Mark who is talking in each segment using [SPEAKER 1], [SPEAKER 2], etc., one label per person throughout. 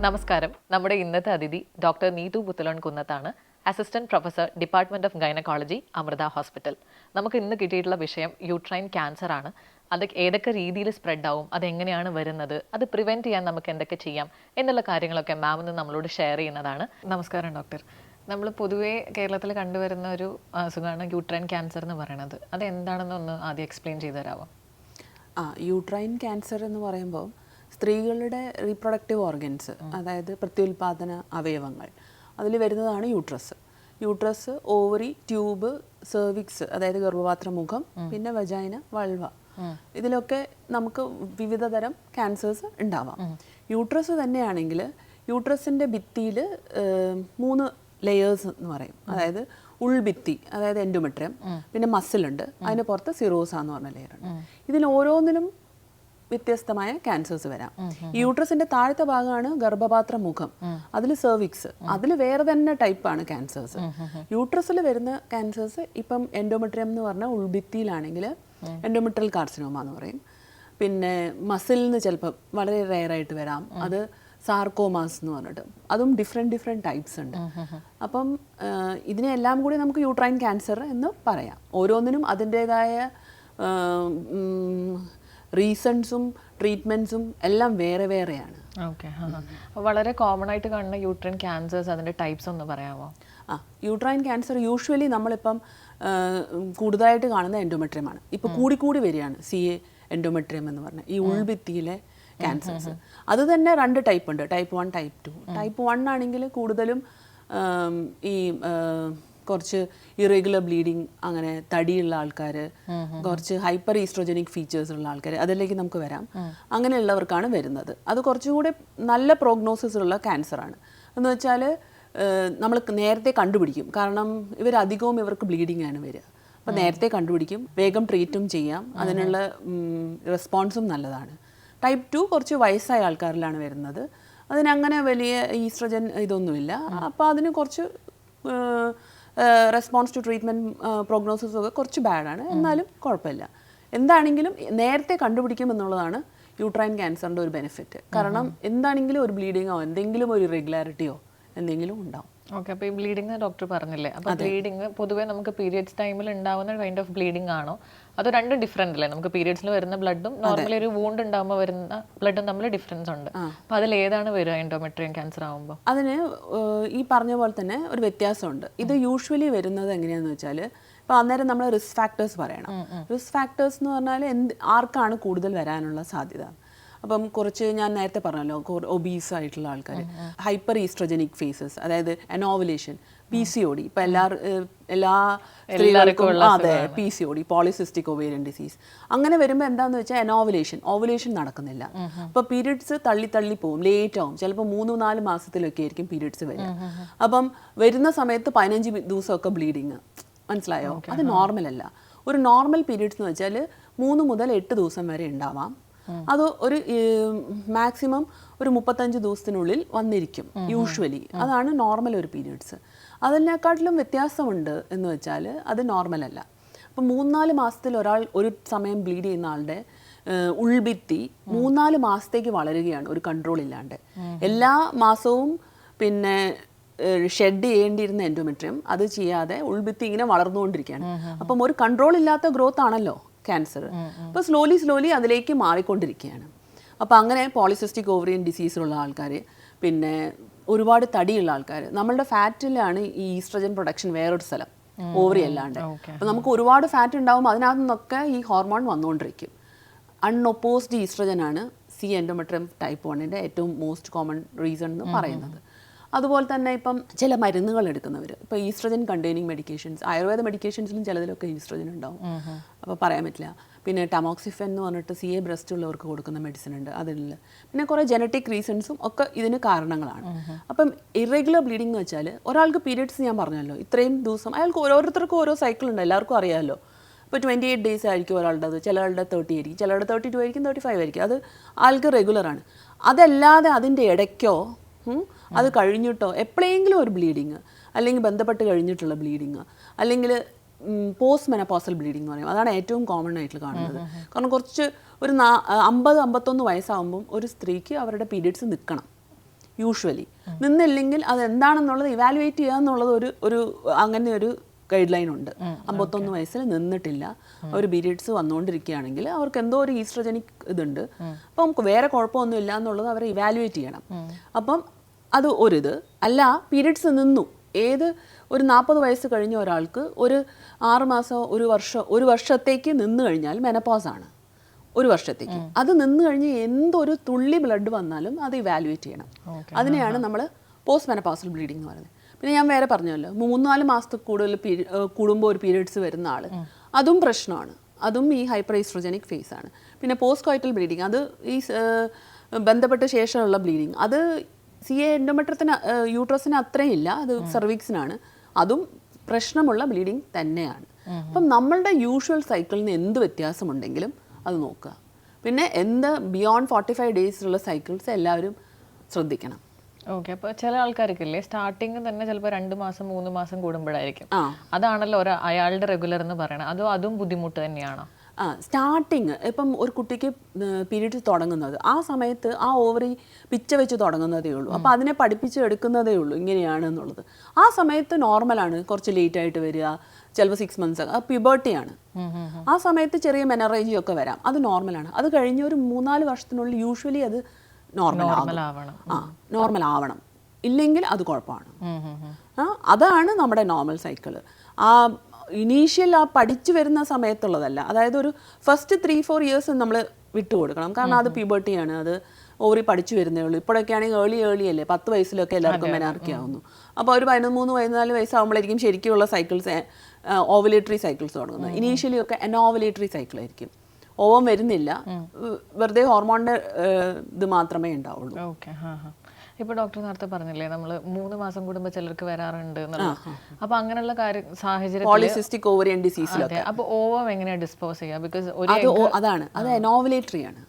[SPEAKER 1] നമസ്കാരം. നമ്മുടെ ഇന്നത്തെ അതിഥി ഡോക്ടർ നീതു പുത്തലോൺ കുന്നത്താണ്, assistant professor, department of gynaecology, Amrita hospital. നമുക്ക് ഇന്ന് കിട്ടിയിട്ടുള്ള വിഷയം യൂട്രൈൻ ക്യാൻസർ ആണ്. അത് ഏതൊക്കെ രീതിയിൽ സ്പ്രെഡ് ആവും, അതെങ്ങനെയാണ് വരുന്നത്, അത് പ്രിവെന്റ് ചെയ്യാൻ നമുക്ക് എന്തൊക്കെ ചെയ്യാം എന്നുള്ള കാര്യങ്ങളൊക്കെ മാം ഇന്ന് നമ്മളോട് ഷെയർ ചെയ്യുന്നതാണ്. നമസ്കാരം ഡോക്ടർ. നമ്മൾ പൊതുവേ കേരളത്തിൽ കണ്ടുവരുന്ന ഒരു അസുഖമാണ് യൂട്രൈൻ ക്യാൻസർ എന്ന് പറയുന്നത്. അത് എന്താണെന്ന് ഒന്ന് ആദ്യം എക്സ്പ്ലെയിൻ ചെയ്തു തരാമോ?
[SPEAKER 2] യൂട്രൈൻ ക്യാൻസർ എന്ന് പറയുമ്പോൾ സ്ത്രീകളുടെ റീപ്രൊഡക്റ്റീവ് ഓർഗൻസ്, അതായത് പ്രത്യുൽപാദന അവയവങ്ങൾ, അതിൽ വരുന്നതാണ് യൂട്രസ്, ഓവറി, ട്യൂബ്, സെർവിക്സ്, അതായത് ഗർഭപാത്രമുഖം, പിന്നെ വജൈന, വൾവ, ഇതിലൊക്കെ നമുക്ക് വിവിധ തരം ക്യാൻസേഴ്സ് ഉണ്ടാവാം. യൂട്രസ് തന്നെയാണെങ്കിൽ യൂട്രസിൻ്റെ ഭിത്തിയിൽ 3 ലെയേഴ്സ് എന്ന് പറയും. അതായത് ഉൾഭിത്തി, അതായത് എൻഡോമെട്രിയം, പിന്നെ മസിലുണ്ട്, അതിന് പുറത്ത് സിറോസ എന്ന് പറഞ്ഞ ലെയറുണ്ട്. ഇതിൽ ഓരോന്നിലും വ്യത്യസ്തമായ ക്യാൻസേഴ്സ് വരാം. ഈ യൂട്രസിന്റെ താഴത്തെ ഭാഗമാണ് ഗർഭപാത്ര മുഖം, അതിൽ സെർവിക്സ്, അതിൽ വേറെ തന്നെ ടൈപ്പാണ് ക്യാൻസേഴ്സ്. യൂട്രസിൽ വരുന്ന ക്യാൻസേഴ്സ് ഇപ്പം എൻഡോമെട്രിയം എന്ന് പറഞ്ഞാൽ ഉൾഭിത്തിയിലാണെങ്കിൽ എൻഡോമെട്രിയൽ കാർസിനോമ എന്ന് പറയും. പിന്നെ മസിലിന് ചിലപ്പോൾ വളരെ റെയറായിട്ട് വരാം, അത് സാർക്കോമാസ് എന്ന് പറഞ്ഞിട്ട്, അതും ഡിഫറെൻറ്റ് ടൈപ്സ് ഉണ്ട്. അപ്പം ഇതിനെല്ലാം കൂടി നമുക്ക് യൂട്രൈൻ ക്യാൻസർ എന്ന് പറയാം. ഓരോന്നിനും അതിൻ്റേതായ റീസൺസും ട്രീറ്റ്മെൻറ്റ്സും എല്ലാം വേറെ വേറെയാണ്.
[SPEAKER 1] ഓക്കെ. വളരെ കോമൺ ആയിട്ട് കാണുന്ന യൂട്രൈൻ ക്യാൻസേഴ്സ്, അതിൻ്റെ ടൈപ്സ് ഒന്ന് പറയാമോ?
[SPEAKER 2] യൂട്രൈൻ ക്യാൻസർ യൂഷ്വലി നമ്മളിപ്പം കൂടുതലായിട്ട് കാണുന്ന എൻഡോമെട്രിയമാണ്. ഇപ്പോൾ കൂടി വരികയാണ് CA എൻഡോമെട്രിയം എന്ന് പറഞ്ഞാൽ ഈ ഉൾഭിത്തിയിലെ ക്യാൻസേഴ്സ്. അത് തന്നെ 2 ടൈപ്പ് ഉണ്ട്, ടൈപ്പ് 1, ടൈപ്പ് 2. ടൈപ്പ് 1 ആണെങ്കിൽ കൂടുതലും ഈ കുറച്ച് ഇറഗുലർ ബ്ലീഡിങ്, അങ്ങനെ തടിയുള്ള ആൾക്കാർ, കുറച്ച് ഹൈപ്പർ ഈസ്ട്രോജനിക് ഫീച്ചേഴ്സ് ഉള്ള ആൾക്കാർ, അതിലേക്ക് നമുക്ക് വരാം. അങ്ങനെയുള്ളവർക്കാണ് വരുന്നത്. അത് കുറച്ചുകൂടെ നല്ല പ്രോഗ്നോസിസ് ഉള്ള ക്യാൻസറാണ്. എന്ന് വെച്ചാൽ നമ്മൾ നേരത്തെ കണ്ടുപിടിക്കും, കാരണം ഇവരധികവും ഇവർക്ക് ബ്ലീഡിങ് ആണ് വരിക. അപ്പോൾ നേരത്തെ കണ്ടുപിടിക്കും, വേഗം ട്രീറ്റും ചെയ്യാം, അതിനുള്ള റെസ്പോൺസും നല്ലതാണ്. ടൈപ്പ് 2 കുറച്ച് വയസ്സായ ആൾക്കാരിലാണ് വരുന്നത്. അതിനങ്ങനെ വലിയ ഈസ്ട്രജൻ ഇതൊന്നുമില്ല. അപ്പോൾ അതിന് കുറച്ച് റെസ്പോൺസ് ടു ട്രീറ്റ്മെൻറ്റ് പ്രോഗ്നോസിസ് ഒക്കെ കുറച്ച് ബാഡാണ്, എന്നാലും കുഴപ്പമില്ല. എന്താണെങ്കിലും നേരത്തെ കണ്ടുപിടിക്കും എന്നുള്ളതാണ് യൂട്രൈൻ ക്യാൻസറിൻ്റെ ഒരു ബെനിഫിറ്റ്. കാരണം എന്താണെങ്കിലും ഒരു ബ്ലീഡിങ്ങോ എന്തെങ്കിലും ഒരു ഇറഗുലാരിറ്റിയോ എന്തെങ്കിലും ഉണ്ടാവും.
[SPEAKER 1] ഓക്കെ. അപ്പോൾ ഈ ബ്ലീഡിങ് ഡോക്ടർ പറഞ്ഞില്ലേ, അപ്പോൾ ബ്ലീഡിങ് പൊതുവേ നമുക്ക് പീരിയഡ്സ് ടൈമിൽ ഉണ്ടാവുന്ന കൈൻഡ് ഓഫ് ബ്ലീഡിംഗ് ആണോ, അത് രണ്ടും ഡിഫറെൻ്റ് അല്ലേ? നമുക്ക് പീരിയഡ്സിൽ വരുന്ന ബ്ലഡും നോർമലി ഒരു വൂണ്ട് ഉണ്ടാകുമ്പോൾ വരുന്ന ബ്ലഡും തമ്മിൽ ഡിഫറൻസ് ഉണ്ട്. അപ്പോൾ അതിൽ ഏതാണ് വരിക എൻഡോമെട്രിയം ക്യാൻസർ ആകുമ്പോൾ?
[SPEAKER 2] അതിന് ഈ പറഞ്ഞ പോലെ തന്നെ ഒരു വ്യത്യാസമുണ്ട്. ഇത് യൂഷ്വലി വരുന്നത് എങ്ങനെയാണെന്ന് വെച്ചാൽ, ഇപ്പോൾ അന്നേരം നമ്മൾ റിസ്ക് ഫാക്ടേഴ്സ് പറയണം. റിസ്ക് ഫാക്ടേഴ്സ് എന്ന് പറഞ്ഞാൽ ആർക്കാണ് കൂടുതൽ വരാനുള്ള സാധ്യത. അപ്പം കുറച്ച് ഞാൻ നേരത്തെ പറഞ്ഞല്ലോ, ഒബീസ് ആയിട്ടുള്ള ആൾക്കാർ, ഹൈപ്പർ ഈസ്ട്രോജനിക് ഫേസസ്, അതായത് അനോവുലേഷൻ, PCOD, ഇപ്പം എല്ലാ സ്ത്രീകൾക്കും അതെ PCOD, പോളിസിസ്റ്റിക് ഒവേറിയൻ ഡിസീസ്, അങ്ങനെ വരുമ്പോൾ എന്താണെന്ന് വെച്ചാൽ ഓവുലേഷൻ നടക്കുന്നില്ല. അപ്പോൾ പീരിയഡ്സ് തള്ളി പോവും, ലേറ്റ് ആവും, ചിലപ്പോൾ 3-4 മാസത്തിലൊക്കെ ആയിരിക്കും പീരിയഡ്സ് വരിക. അപ്പം വരുന്ന സമയത്ത് 15 ദിവസമൊക്കെ ബ്ലീഡിങ്, മനസ്സിലായോ? അത് നോർമൽ അല്ല. ഒരു നോർമൽ പീരിയഡ്സ് എന്ന് വെച്ചാൽ 3 മുതൽ 8 ദിവസം വരെ ഉണ്ടാവാം. അത് ഒരു മാക്സിമം ഒരു 35 ദിവസത്തിനുള്ളിൽ വന്നിരിക്കും യൂഷ്വലി. അതാണ് നോർമൽ ഒരു പീരിയഡ്സ്. അതിനെക്കാട്ടിലും വ്യത്യാസമുണ്ട് എന്ന് വെച്ചാൽ അത് നോർമൽ അല്ല. അപ്പം 3-4 മാസത്തിൽ ഒരാൾ ഒരു സമയം ബ്ലീഡ് ചെയ്യുന്ന ആളുടെ ഉൾഭിത്തി 3-4 മാസത്തേക്ക് വളരുകയാണ് ഒരു കൺട്രോൾ ഇല്ലാണ്ട്. എല്ലാ മാസവും പിന്നെ ഷെഡ് ചെയ്യേണ്ടിയിരുന്ന എൻഡോമെട്രിയം അത് ചെയ്യാതെ ഉൾഭിത്തി ഇങ്ങനെ വളർന്നുകൊണ്ടിരിക്കുകയാണ്. അപ്പം ഒരു കൺട്രോൾ ഇല്ലാത്ത ഗ്രോത്ത് ആണല്ലോ ക്യാൻസർ. അപ്പോൾ സ്ലോലി അതിലേക്ക് മാറിക്കൊണ്ടിരിക്കുകയാണ്. അപ്പോൾ അങ്ങനെ പോളിസിസ്റ്റിക് ഓവറിയൻ ഡിസീസുള്ള ആൾക്കാർ, പിന്നെ ഒരുപാട് തടിയുള്ള ആൾക്കാർ, നമ്മളുടെ ഫാറ്റിലാണ് ഈ ഈസ്ട്രജൻ പ്രൊഡക്ഷൻ വേറൊരു സ്ഥലം, ഓവറി അല്ലാണ്ട്. അപ്പോൾ നമുക്ക് ഒരുപാട് ഫാറ്റ് ഉണ്ടാകുമ്പോൾ അതിനകത്തു നിന്നൊക്കെ ഈ ഹോർമോൺ വന്നുകൊണ്ടിരിക്കും. അൺഒപ്പോസ്ഡ് ഈസ്ട്രജൻ ആണ് CA എൻഡോമെട്രിയം ടൈപ്പ് 1-ൻ്റെ ഏറ്റവും മോസ്റ്റ് കോമൺ റീസൺ എന്ന് പറയുന്നത്. അതുപോലെ തന്നെ ഇപ്പം ചില മരുന്നുകൾ എടുക്കുന്നവർ, ഇപ്പോൾ ഈസ്ട്രജൻ കണ്ടെയ്നിങ് മെഡിക്കേഷൻസ്, ആയുർവേദ മെഡിക്കേഷൻസിലും ചിലതിലൊക്കെ ഈസ്ട്രജൻ ഉണ്ടാവും, അപ്പോൾ പറയാൻ പറ്റില്ല. പിന്നെ ടമോക്സിഫെൻ എന്ന് പറഞ്ഞിട്ട് CA ബ്രസ്റ്റ് ഉള്ളവർക്ക് കൊടുക്കുന്ന മെഡിസിൻ ഉണ്ട്, അതിൽ പിന്നെ കുറേ ജനറ്റിക് റീസൺസും ഒക്കെ ഇതിന് കാരണങ്ങളാണ്. അപ്പം ഇറഗുലർ ബ്ലീഡിംഗ് എന്ന് വെച്ചാൽ ഒരാൾക്ക് പീരിയഡ്സ് ഞാൻ പറഞ്ഞല്ലോ ഇത്രയും ദിവസം, അയാൾക്ക് ഓരോരുത്തർക്കും ഓരോ സൈക്കിൾ ഉണ്ട്, എല്ലാവർക്കും അറിയാമല്ലോ. ഇപ്പോൾ 28 ഡേയ്സ് ആയിരിക്കും ഒരാളുടെ, അത് ചിലരുടെ 30 ആയിരിക്കും, ചിലരുടെ 32 ആയിരിക്കും, 35 ആയിരിക്കും, അത് ആൾക്ക് റെഗുലറാണ്. അതല്ലാതെ അതിൻ്റെ ഇടയ്ക്കോ അത് കഴിഞ്ഞിട്ടോ എപ്പോഴെങ്കിലും ഒരു ബ്ലീഡിങ്, അല്ലെങ്കിൽ ബന്ധപ്പെട്ട് കഴിഞ്ഞിട്ടുള്ള ബ്ലീഡിങ്, അല്ലെങ്കിൽ പോസ്റ്റ് മെനപ്പോസൽ ബ്ലീഡിംഗ് എന്ന് പറയും, അതാണ് ഏറ്റവും കോമൺ ആയിട്ട് കാണുന്നത്. കാരണം കുറച്ച് ഒരു 50-51 വയസ്സാകുമ്പം ഒരു സ്ത്രീക്ക് അവരുടെ പീരിയഡ്സ് നിൽക്കണം. യൂഷ്വലി. നിന്നില്ലെങ്കിൽ അത് എന്താണെന്നുള്ളത് ഇവാലുവേറ്റ് ചെയ്യുക എന്നുള്ളത് ഒരു അങ്ങനെ ഒരു ഗൈഡ് ലൈൻ ഉണ്ട്. 51 വയസ്സിൽ നിന്നിട്ടില്ല, അവർ പീരീഡ്സ് വന്നുകൊണ്ടിരിക്കുകയാണെങ്കിൽ അവർക്ക് എന്തോ ഒരു ഈസ്ട്രജനിക് ഇതുണ്ട്, അപ്പം നമുക്ക് വേറെ കുഴപ്പമൊന്നും ഇല്ല എന്നുള്ളത് അവരെ ഇവാലുവേറ്റ് ചെയ്യണം. അപ്പം അത് ഒരിത് അല്ല. പീരീഡ്സ് നിന്നു, ഒരു 40 വയസ്സ് കഴിഞ്ഞ ഒരാൾക്ക് ഒരു 6 മാസം ഒരു വർഷത്തേക്ക് നിന്ന് കഴിഞ്ഞാൽ മെനപ്പോസാണ്. ഒരു വർഷത്തേക്ക് അത് നിന്ന് കഴിഞ്ഞ് എന്തൊരു തുള്ളി ബ്ലഡ് വന്നാലും അത് ഇവാലുവേറ്റ് ചെയ്യണം. അതിനെയാണ് നമ്മൾ പോസ്റ്റ് മെനപ്പോസൽ ബ്ലീഡിംഗ് എന്ന് പറയുന്നത്. പിന്നെ ഞാൻ വേറെ പറഞ്ഞല്ലോ, 3-4 മാസത്തിൽ കൂടുതൽ കൂടുമ്പോൾ ഒരു പീരീഡ്സ് വരുന്ന ആൾ, അതും പ്രശ്നമാണ്. അതും ഈ ഹൈപ്പർ ഈസ്ട്രോജനിക് ഫേസ് ആണ്. പിന്നെ പോസ്റ്റ് കോയിറ്റൽ ബ്ലീഡിങ്, അത് ഈ ബന്ധപ്പെട്ട ശേഷമുള്ള ബ്ലീഡിങ്, അത് CA എൻഡോമെട്രിയത്തിന് യൂട്രസിന് അത്രയും ഇല്ല, അത് സെർവിക്സിനാണ്. അതും പ്രശ്നമുള്ള ബ്ലീഡിങ് തന്നെയാണ്. അപ്പം നമ്മളുടെ യൂഷ്വൽ സൈക്കിളിന് എന്ത് വ്യത്യാസമുണ്ടെങ്കിലും അത് നോക്കുക. പിന്നെ ബിയോണ്ട് 45 ഡേയ്സിലുള്ള സൈക്കിൾസ് എല്ലാവരും ശ്രദ്ധിക്കണം.
[SPEAKER 1] ഓക്കെ. അപ്പോൾ ചില ആൾക്കാർക്കില്ലേ സ്റ്റാർട്ടിങ് തന്നെ ചിലപ്പോൾ 2 മാസം 3 മാസം കൂടുമ്പോഴായിരിക്കും. അതാണല്ലോ അയാളുടെ റെഗുലർ എന്ന് പറയണത്. അതും ബുദ്ധിമുട്ട് തന്നെയാണോ?
[SPEAKER 2] സ്റ്റാർട്ടിങ് ഇപ്പം ഒരു കുട്ടിക്ക് പീരീഡ്സ് തുടങ്ങുന്നത് ആ സമയത്ത് ആ ഓവറി പിച്ച വെച്ച് തുടങ്ങുന്നതേ ഉള്ളൂ. അപ്പോൾ അതിനെ പഠിപ്പിച്ച് എടുക്കുന്നതേ ഉള്ളൂ ഇങ്ങനെയാണ് എന്നുള്ളത്. ആ സമയത്ത് നോർമലാണ്, കുറച്ച് ലേറ്റ് ആയിട്ട് വരിക, ചിലപ്പോൾ 6 മന്ത്സ് പ്യൂബർട്ടിയാണ്. ആ സമയത്ത് ചെറിയ മെനറേജി ഒക്കെ വരാം, അത് നോർമലാണ്. അത് കഴിഞ്ഞ് ഒരു 3-4 വർഷത്തിനുള്ളിൽ യൂഷ്വലി അത് നോർമൽ ആവണം. ഇല്ലെങ്കിൽ അത് കുഴപ്പമാണ്. അതാണ് നമ്മുടെ നോർമൽ സൈക്കിള്. ഇനീഷ്യൽ പഠിച്ചു വരുന്ന സമയത്തുള്ളതല്ല. അതായത് ഒരു ഫസ്റ്റ് 3-4 ഇയേഴ്സ് നമ്മൾ വിട്ടുകൊടുക്കണം. കാരണം അത് പ്യൂബർട്ടിയാണ്, അത് ഓവറി പഠിച്ചു വരുന്നേ ഉള്ളൂ. ഇപ്പോഴൊക്കെ ആണെങ്കിൽ ഏർലി അല്ലേ, 10 വയസ്സിലൊക്കെ എല്ലാവർക്കും മെനാർക്കി ആവുന്നു. അപ്പോൾ ഒരു 13-14 വയസ്സാകുമ്പോഴായിരിക്കും ശരിക്കുള്ള സൈക്കിൾസ്, ഓവുലേറ്ററി സൈക്കിൾസ് തുടങ്ങുന്നത്. ഇനീഷ്യലി ഒക്കെ അനോവുലേറ്ററി സൈക്കിളായിരിക്കും. ഓവം വരുന്നില്ല, വെറുതെ ഹോർമോണിൻ്റെ ഇത് മാത്രമേ ഉണ്ടാവുള്ളൂ.
[SPEAKER 1] ഓക്കെ. ഇപ്പോൾ ഡോക്ടർ നേരത്തെ പറഞ്ഞില്ലേ നമ്മൾ 3 മാസം കൂടുമ്പോൾ ചിലർക്ക് വരാറുണ്ട് എന്നുള്ളത്. അപ്പോൾ അങ്ങനെയുള്ള സാഹചര്യം
[SPEAKER 2] പോളിസിസ്റ്റിക് ഓവറിയൻ ഡിസീസിലൊക്കെ
[SPEAKER 1] അപ്പോൾ ഓവം എങ്ങനെയാണ് ഡിസ്പോസ് ചെയ്യുക? ബിക്കോസ്
[SPEAKER 2] അത് അനോവുലേറ്ററി ആണ്.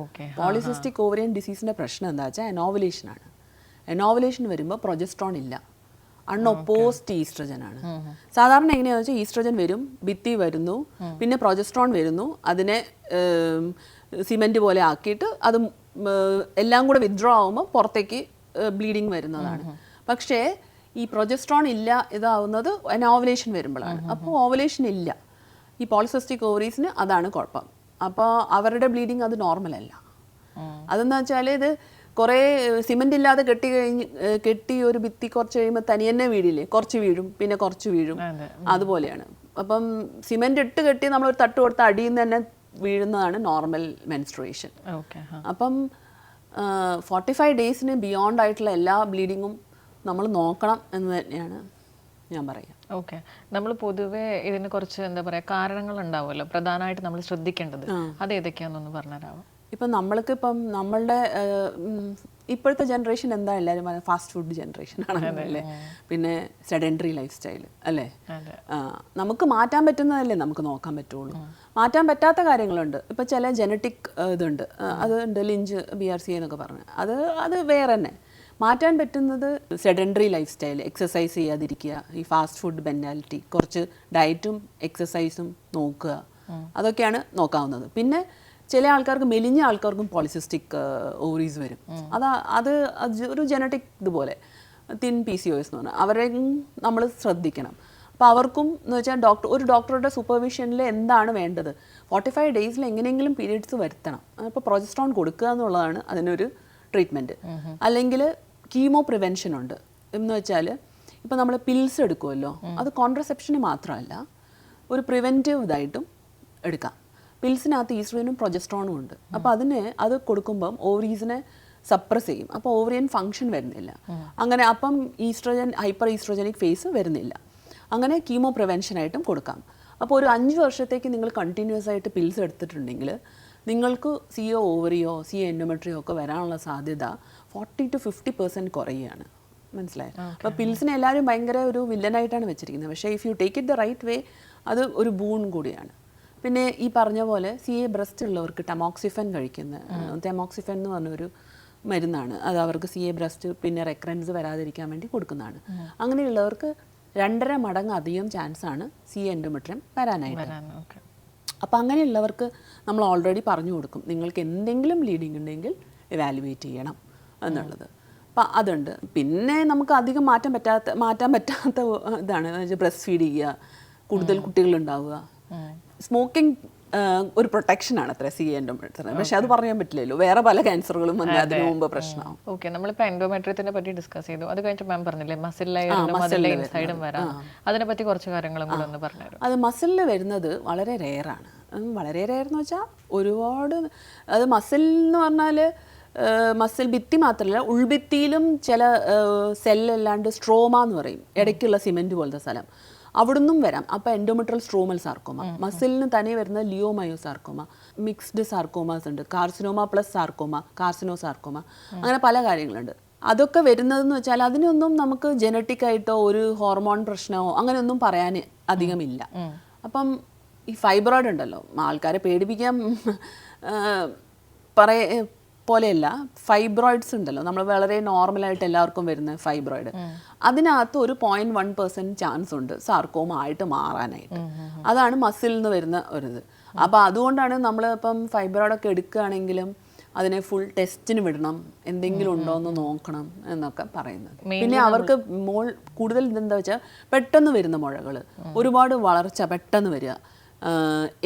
[SPEAKER 1] ഓക്കെ.
[SPEAKER 2] പോളിസിസ്റ്റിക് ഓവറിയൻ ഡിസീസിന്റെ പ്രശ്നം എന്താ വെച്ചാൽ അനോവുലേഷൻ ആണ്. അനോവുലേഷൻ വരുമ്പോൾ പ്രൊജസ്ട്രോൺ ഇല്ല, അൺഒപ്പോസ്ഡ് ഈസ്ട്രജൻ ആണ്. സാധാരണ എങ്ങനെയാണെന്ന് വെച്ചാൽ ഈസ്ട്രജൻ വരും, ഭിത്തി വരുന്നു, പിന്നെ പ്രൊജസ്ട്രോൺ വരുന്നു, അതിനെ സിമെന്റ് പോലെ ആക്കിയിട്ട് അത് എല്ലാം കൂടെ വിത്ഡ്രോ ആവുമ്പോൾ പുറത്തേക്ക് ബ്ലീഡിങ് വരുന്നതാണ്. പക്ഷേ ഈ പ്രൊജസ്ട്രോൺ ഇല്ല ഇതാവുന്നത് അനോവുലേഷൻ വരുമ്പോഴാണ്. അപ്പോൾ ഓവുലേഷൻ ഇല്ല ഈ പോളിസിസ്റ്റിക് ഓവറീസിന്, അതാണ് കുഴപ്പം. അപ്പോൾ അവരുടെ ബ്ലീഡിങ് അത് നോർമൽ അല്ല. അതെന്ന് വെച്ചാൽ ഇത് കുറേ സിമെന്റ് ഇല്ലാതെ കെട്ടി ഒരു ഭിത്തി കുറച്ച് കഴിയുമ്പോൾ തനിയെന്നെ വീഴില്ലേ, കുറച്ച് വീഴും പിന്നെ കുറച്ച് വീഴും, അതുപോലെയാണ്. അപ്പം സിമെന്റ് ഇട്ട് കെട്ടി നമ്മളൊരു തട്ട് കൊടുത്ത് അടിയിൽ നിന്ന് തന്നെ വീഴുന്നതാണ് നോർമൽ മെൻസ്ട്രുവേഷൻ. അപ്പം 45 ഡേയ്സിന് ബിയോണ്ട് ആയിട്ടുള്ള എല്ലാ ബ്ലീഡിങ്ങും നമ്മൾ നോക്കണം എന്ന് തന്നെയാണ് ഞാൻ പറയാം.
[SPEAKER 1] ഓക്കെ. നമ്മൾ പൊതുവേ ഇതിന് കുറച്ച് എന്താ പറയുക കാരണങ്ങൾ ഉണ്ടാവുമല്ലോ, പ്രധാനമായിട്ട് നമ്മൾ ശ്രദ്ധിക്കേണ്ടത് അത് ഏതൊക്കെയാണെന്നൊന്ന് പറഞ്ഞുതരാമോ?
[SPEAKER 2] ഇപ്പം നമ്മളുടെ ഇപ്പോഴത്തെ ജനറേഷൻ എന്താ എല്ലാവരും ഫാസ്റ്റ് ഫുഡ് ജനറേഷൻ ആണല്ലേ, പിന്നെ സെഡൻറ്ററി ലൈഫ് സ്റ്റൈൽ അല്ലേ. നമുക്ക് മാറ്റാൻ പറ്റുന്നതല്ലേ നമുക്ക് നോക്കാൻ പറ്റുള്ളൂ. മാറ്റാൻ പറ്റാത്ത കാര്യങ്ങളുണ്ട്. ഇപ്പം ചില ജനറ്റിക് ഇതുണ്ട്, അതുണ്ട്, ലിഞ്ച് BRCA എന്നൊക്കെ പറഞ്ഞ് അത് വേറെ തന്നെ. മാറ്റാൻ പറ്റുന്നത് സെഡൻറ്ററി ലൈഫ് സ്റ്റൈൽ, എക്സസൈസ് ചെയ്യാതിരിക്കുക, ഈ ഫാസ്റ്റ് ഫുഡ് മെൻറ്റാലിറ്റി, കുറച്ച് ഡയറ്റും എക്സസൈസും നോക്കുക, അതൊക്കെയാണ് നോക്കാവുന്നത്. പിന്നെ ചില ആൾക്കാർക്ക്, മെലിഞ്ഞ ആൾക്കാർക്കും പോളിസിസ്റ്റിക് ഓവറീസ് വരും. അത് ഒരു ജനറ്റിക് ഇതുപോലെ തിൻ PCOS എന്ന് പറഞ്ഞാൽ അവരെയും നമ്മൾ ശ്രദ്ധിക്കണം. അപ്പോൾ അവർക്കും എന്ന് വെച്ചാൽ ഒരു ഡോക്ടറുടെ സൂപ്പർവിഷനിൽ എന്താണ് വേണ്ടത്, 45 ഡേയ്സിൽ എങ്ങനെയെങ്കിലും പീരീഡ്സ് വരുത്തണം. അപ്പോൾ പ്രൊജസ്ട്രോൺ കൊടുക്കുക എന്നുള്ളതാണ് അതിനൊരു ട്രീറ്റ്മെൻറ്റ്. അല്ലെങ്കിൽ കീമോ പ്രിവെൻഷൻ ഉണ്ട് എന്ന് വെച്ചാൽ ഇപ്പോൾ നമ്മൾ പിൽസ് എടുക്കുമല്ലോ, അത് കോൺട്രസെപ്ഷന് മാത്രമല്ല ഒരു പ്രിവെൻറ്റീവ് ഇതായിട്ടും എടുക്കാം. പിൽസിനകത്ത് ഈസ്ട്രജനും പ്രൊജസ്ട്രോണും ഉണ്ട്. അപ്പോൾ അത് കൊടുക്കുമ്പം ഓവറീസിനെ സപ്രസ് ചെയ്യും. അപ്പോൾ ഓവറിയൻ ഫങ്ഷൻ വരുന്നില്ല. അങ്ങനെ അപ്പം ഹൈപ്പർ ഈസ്ട്രോജനിക് ഫേസ് വരുന്നില്ല. അങ്ങനെ കീമോ പ്രിവെൻഷനായിട്ടും കൊടുക്കാം. അപ്പോൾ ഒരു 5 വർഷത്തേക്ക് നിങ്ങൾ കണ്ടിന്യൂസ് ആയിട്ട് പിൽസ് എടുത്തിട്ടുണ്ടെങ്കിൽ നിങ്ങൾക്ക് CO ഓവറിയോ CA എൻഡോമെട്രിയോ ഒക്കെ വരാനുള്ള സാധ്യത 40 to 50% കുറയുകയാണ്. മനസ്സിലായോ? അപ്പോൾ പിൽസിനെ എല്ലാവരും ഭയങ്കര ഒരു വില്ലനായിട്ടാണ് വെച്ചിരിക്കുന്നത്. പക്ഷേ if you take it the right way അത് ഒരു ബൂൺ കൂടിയാണ്. പിന്നെ ഈ പറഞ്ഞ പോലെ CA ബ്രസ്റ്റ് ഉള്ളവർക്ക് ടെമോക്സിഫൻ ടെമോക്സിഫൻ എന്ന് പറഞ്ഞൊരു മരുന്നാണ്. അത് അവർക്ക് CA ബ്രസ്റ്റ് പിന്നെ റെക്കറൻസ് വരാതിരിക്കാൻ വേണ്ടി കൊടുക്കുന്നതാണ്. അങ്ങനെയുള്ളവർക്ക് 2.5 മടങ്ങ് അധികം ചാൻസാണ് CA എൻഡോമെട്രിയം വരാനായിട്ട്. അപ്പോൾ അങ്ങനെയുള്ളവർക്ക് നമ്മൾ ഓൾറെഡി പറഞ്ഞു കൊടുക്കും, നിങ്ങൾക്ക് എന്തെങ്കിലും ബ്ലീഡിങ് ഉണ്ടെങ്കിൽ ഇവാലുവേറ്റ് ചെയ്യണം എന്നുള്ളത്. അപ്പം അതുണ്ട്. പിന്നെ നമുക്ക് അധികം മാറ്റാൻ പറ്റാത്ത ഇതാണ് ബ്രസ്റ്റ് ഫീഡ് ചെയ്യുക, കൂടുതൽ കുട്ടികളുണ്ടാവുക. സ്മോക്കിംഗ് ഒരു പ്രൊട്ടക്ഷനാണ് അത്ര എൻഡോമെട്രിയം. പക്ഷെ അത് പറയാൻ പറ്റില്ലല്ലോ, വേറെ പല ക്യാൻസറുകളും വന്ന് അതിനു മുമ്പ് പ്രശ്നമാവും.
[SPEAKER 1] ഓക്കെ, നമ്മളിപ്പോൾ എൻഡോമെട്രിയത്തിനെ പറ്റി ഡിസ്കസ് ചെയ്തു. അത് കഴിഞ്ഞിട്ട് മാം പറഞ്ഞില്ലേ മസിൽ ലെയറിലും ഇൻസൈഡും വരാം. അതിനെ പറ്റി കുറച്ച് കാര്യങ്ങളും കൂടെ ഒന്ന് പറഞ്ഞുതരും.
[SPEAKER 2] അത് മസിലിൽ വരുന്നത് വളരെ റെയറാണ്. വളരെ റെയർ എന്ന് വെച്ചാൽ ഒരുപാട്, അത് മസിൽ എന്ന് പറഞ്ഞാൽ മസിൽ ഭിത്തി മാത്രമല്ല, ഉൾഭിത്തിയിലും ചില സെല്ലല്ലാണ്ട് സ്ട്രോമ എന്ന് പറയും, ഇടയ്ക്കുള്ള സിമെൻറ്റ് പോലത്തെ സ്ഥലം, അവിടുന്നും വരാം. അപ്പോൾ എൻഡോമെട്രിയൽ സ്ട്രോമൽ സാർക്കോമ. മസിലിന് തന്നെ വരുന്ന ലിയോമയോ സാർക്കോമ, മിക്സ്ഡ് സാർക്കോമാസ് ഉണ്ട്, കാർസിനോമ പ്ലസ് സാർക്കോമ, കാർസിനോ സാർക്കോമ, അങ്ങനെ പല കാര്യങ്ങളുണ്ട്. അതൊക്കെ വരുന്നതെന്ന് വെച്ചാൽ അതിനൊന്നും നമുക്ക് ജനറ്റിക് ആയിട്ടോ ഒരു ഹോർമോൺ പ്രശ്നമോ അങ്ങനെയൊന്നും പറയാൻ അധികമില്ല. അപ്പം ഈ ഫൈബ്രോയിഡ് ഉണ്ടല്ലോ, ആൾക്കാരെ പേടിപ്പിക്കാൻ പോലെയല്ല, ഫൈബ്രോയിഡ്സ് ഉണ്ടല്ലോ, നമ്മൾ വളരെ നോർമലായിട്ട് എല്ലാവർക്കും വരുന്ന ഫൈബ്രോയിഡ്, അതിനകത്ത് ഒരു 0.1% ചാൻസ് ഉണ്ട് സാർക്കോമ ആയിട്ട് മാറാനായിട്ട്. അതാണ് മസിൽ നിന്ന് വരുന്ന ഒരിത്. അപ്പോൾ അതുകൊണ്ടാണ് നമ്മൾ ഇപ്പം ഫൈബ്രോയിഡൊക്കെ എടുക്കുകയാണെങ്കിലും അതിനെ ഫുൾ ടെസ്റ്റിന് വിടണം, എന്തെങ്കിലും ഉണ്ടോ എന്ന് നോക്കണം എന്നൊക്കെ പറയുന്നത്. പിന്നെ അവർക്ക് കൂടുതൽ ഇതെന്താ വെച്ചാൽ പെട്ടെന്ന് വരുന്ന മുഴകൾ, ഒരുപാട് വളർച്ച പെട്ടെന്ന് വരിക,